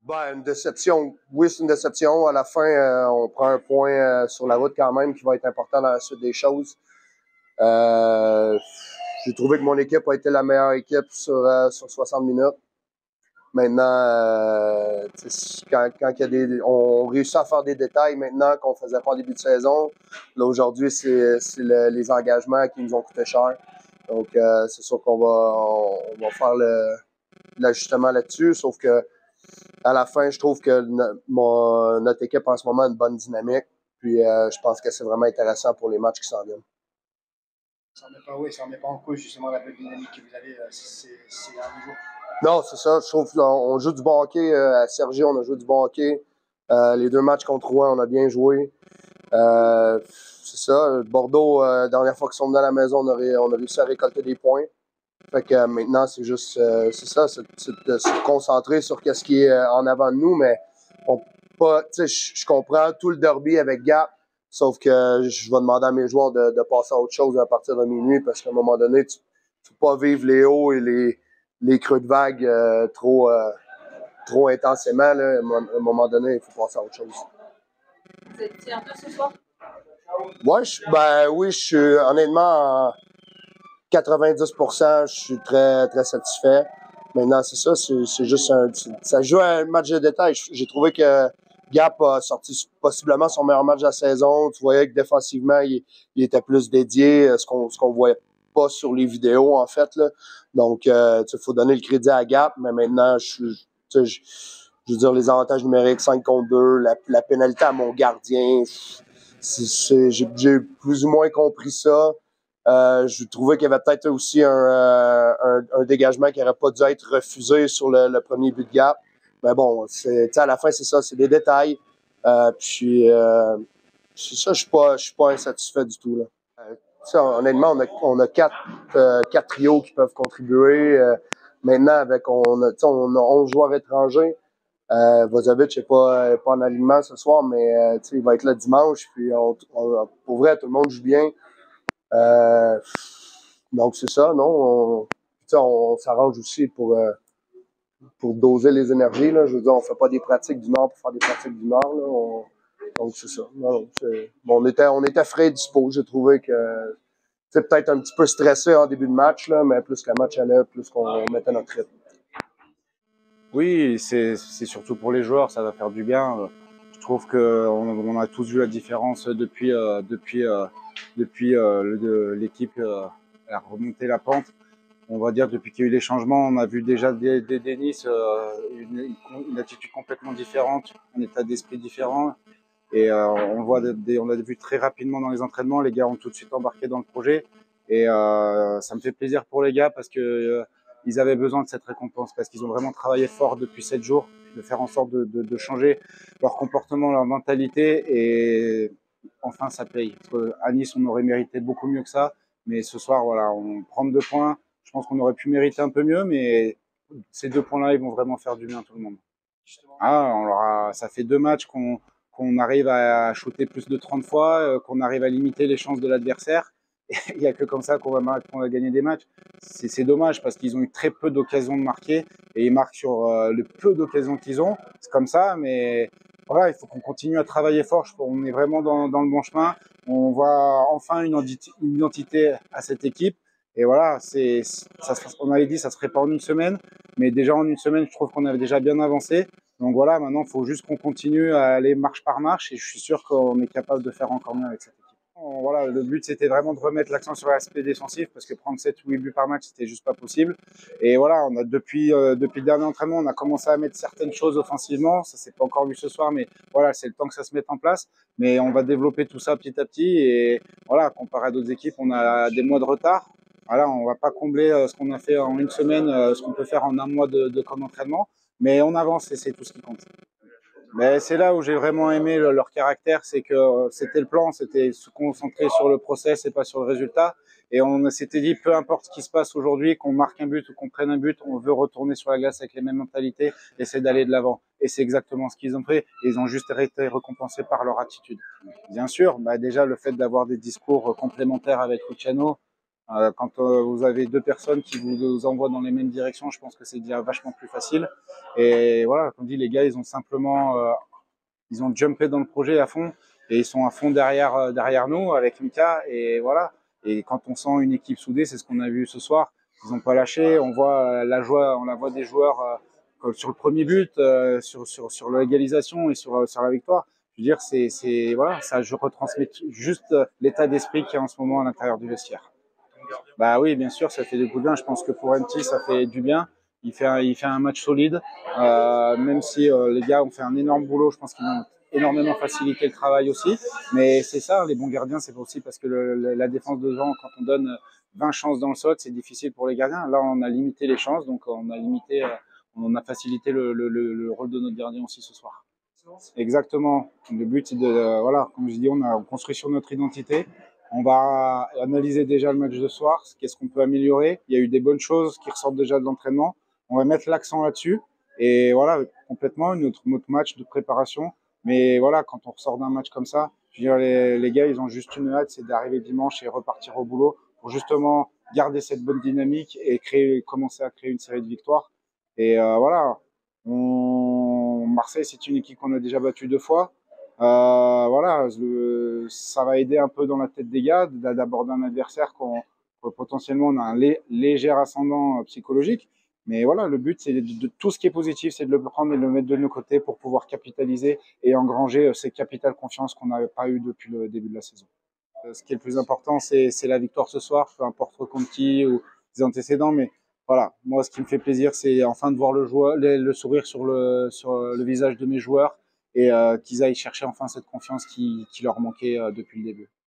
Ben, une déception. Oui, c'est une déception. À la fin, on prend un point sur la route quand même qui va être important dans la suite des choses. Euh, j'ai trouvé que mon équipe a été la meilleure équipe sur 60 minutes. Maintenant, quand il y a on réussit à faire des détails maintenant qu'on faisait pas en début de saison. Là, aujourd'hui, c'est les engagements qui nous ont coûté cher. Donc, c'est sûr on va faire l'ajustement là-dessus. Sauf que à la fin, je trouve que notre équipe en ce moment a une bonne dynamique. Puis, je pense que c'est vraiment intéressant pour les matchs qui s'en viennent. Ça ne remet pas en cause justement la bonne dynamique que vous avez ces derniers jours. Non, c'est ça. Je trouve qu'on joue du bon hockey. À Sergi, on a joué du bon hockey. Les 2 matchs contre Rouen, on a bien joué. C'est ça. Bordeaux, dernière fois qu'ils sont venus à la maison, on a réussi à récolter des points. Fait que maintenant, c'est juste, c'est ça, c'est de se concentrer sur ce qui est en avant de nous, mais je comprends tout le derby avec Gap, sauf que je vais demander à mes joueurs de passer à autre chose à partir de minuit, parce qu'à un moment donné, tu ne peux pas vivre les hauts et les creux de vague trop intensément. Là. À un moment donné, il faut passer à autre chose. Vous êtes fiers d'eux ce soir? Ouais, oui, je suis honnêtement 90%, je suis très, très satisfait. Maintenant, c'est ça, c'est juste ça joue à un match de détail. J'ai trouvé que Gap a sorti possiblement son meilleur match de la saison. Tu voyais que défensivement, il était plus dédié, ce qu'on voyait pas sur les vidéos, en fait, là. Donc, il faut donner le crédit à Gap, mais maintenant, je veux dire, les avantages numériques, 5 contre 2, la pénalité à mon gardien, j'ai plus ou moins compris ça. Je trouvais qu'il y avait peut-être aussi un dégagement qui n'aurait pas dû être refusé sur le premier but de Gap. Mais bon, à la fin, c'est ça, c'est des détails. Puis, c'est ça, je suis pas insatisfait du tout. Là. Honnêtement, on a quatre trios qui peuvent contribuer. Maintenant, on a 11 joueurs étrangers. Vozovic n'est pas en alignement ce soir, mais il va être là dimanche. Puis, pour vrai, tout le monde joue bien. Donc, c'est ça, non? On s'arrange aussi pour doser les énergies. Là. Je veux dire, on fait pas des pratiques du Nord pour faire des pratiques du Nord. Là. Donc, c'est ça. Non, bon, on était frais et dispo. J'ai trouvé que c'est peut-être un petit peu stressé en début de match, là, mais plus que le match allait, plus qu'on mettait notre rythme. Oui, c'est surtout pour les joueurs, ça va faire du bien. Je trouve qu'on a tous vu la différence depuis l'équipe a remonté la pente. On va dire depuis qu'il y a eu les changements, on a vu déjà des Denis, une attitude complètement différente, un état d'esprit différent. Et on a vu très rapidement dans les entraînements, les gars ont tout de suite embarqué dans le projet. Et ça me fait plaisir pour les gars parce que ils avaient besoin de cette récompense, parce qu'ils ont vraiment travaillé fort depuis 7 jours, de faire en sorte de changer leur comportement, leur mentalité. Et enfin, ça paye. Parce qu'à Nice, on aurait mérité beaucoup mieux que ça. Mais ce soir, voilà, on prend 2 points. Je pense qu'on aurait pu mériter un peu mieux, mais ces 2 points-là, ils vont vraiment faire du bien à tout le monde. Ça fait 2 matchs qu'on arrive à shooter plus de 30 fois, qu'on arrive à limiter les chances de l'adversaire. Il n'y a que comme ça qu'on va gagner des matchs. C'est dommage parce qu'ils ont eu très peu d'occasions de marquer et ils marquent sur le peu d'occasions qu'ils ont. C'est comme ça, mais voilà, il faut qu'on continue à travailler fort. On est vraiment dans le bon chemin. On voit enfin une identité à cette équipe. Et voilà, on avait dit ça serait pas en une semaine, mais déjà en une semaine, je trouve qu'on avait déjà bien avancé. Donc voilà, maintenant, il faut juste qu'on continue à aller marche par marche et je suis sûr qu'on est capable de faire encore mieux avec cette équipe. Voilà, le but, c'était vraiment de remettre l'accent sur l'aspect défensif parce que prendre 7 ou 8 buts par match, c'était juste pas possible. Et voilà, depuis le dernier entraînement, on a commencé à mettre certaines choses offensivement. Ça s'est pas encore vu ce soir, mais voilà, c'est le temps que ça se mette en place. Mais on va développer tout ça petit à petit. Et voilà, comparé à d'autres équipes, on a des mois de retard. Voilà, on va pas combler ce qu'on a fait en une semaine, ce qu'on peut faire en un mois de camp d'entraînement. Mais on avance et c'est tout ce qui compte. Mais c'est là où j'ai vraiment aimé leur caractère, c'est que c'était le plan, c'était se concentrer sur le process et pas sur le résultat. Et on s'était dit, peu importe ce qui se passe aujourd'hui, qu'on marque un but ou qu'on prenne un but, on veut retourner sur la glace avec les mêmes mentalités, essayer d'aller de l'avant. Et c'est exactement ce qu'ils ont fait. Ils ont juste été récompensés par leur attitude. Bien sûr, déjà le fait d'avoir des discours complémentaires avec Luciano, Quand vous avez deux personnes qui vous envoient dans les mêmes directions, je pense que c'est déjà vachement plus facile. Et voilà, comme dit, les gars, ils ont simplement ils ont jumpé dans le projet à fond et ils sont à fond derrière nous avec Mika. Et voilà. Et quand on sent une équipe soudée, c'est ce qu'on a vu ce soir. Ils n'ont pas lâché. On voit la joie, on la voit des joueurs sur le premier but, sur l'égalisation et sur la victoire. Je veux dire, voilà, ça je retransmets juste l'état d'esprit qu'il y a en ce moment à l'intérieur du vestiaire. Bah oui, bien sûr, ça fait du bien. Je pense que pour MT, ça fait du bien. Il fait un match solide, même si les gars ont fait un énorme boulot. Je pense qu'ils ont énormément facilité le travail aussi. Mais c'est ça, les bons gardiens, c'est aussi parce que la défense de devant, quand on donne 20 chances dans le SOT, c'est difficile pour les gardiens. Là, on a limité les chances, donc on a facilité le rôle de notre gardien aussi ce soir. Exactement. Le but, c'est voilà, comme je dis, on construit sur notre identité. On va analyser déjà le match de ce soir, qu'est-ce qu'on peut améliorer. Il y a eu des bonnes choses qui ressortent déjà de l'entraînement. On va mettre l'accent là-dessus. Et voilà, complètement, notre match de préparation. Mais voilà, quand on ressort d'un match comme ça, je veux dire, les gars, ils ont juste une hâte, c'est d'arriver dimanche et repartir au boulot pour justement garder cette bonne dynamique et commencer à créer une série de victoires. Et voilà, Marseille, c'est une équipe qu'on a déjà battue 2 fois. Voilà, ça va aider un peu dans la tête des gars d'aborder un adversaire potentiellement on a un léger ascendant psychologique. Mais voilà, le but, c'est de tout ce qui est positif, c'est de le prendre et de le mettre de nos côtés pour pouvoir capitaliser et engranger ces capitales confiance qu'on n'avait pas eu depuis le début de la saison. Ce qui est le plus important, c'est la victoire ce soir, peu importe contre qui ou les antécédents, mais voilà, moi, ce qui me fait plaisir, c'est enfin de voir le sourire sur le visage de mes joueurs et qu'ils aillent chercher enfin cette confiance qui leur manquait depuis le début.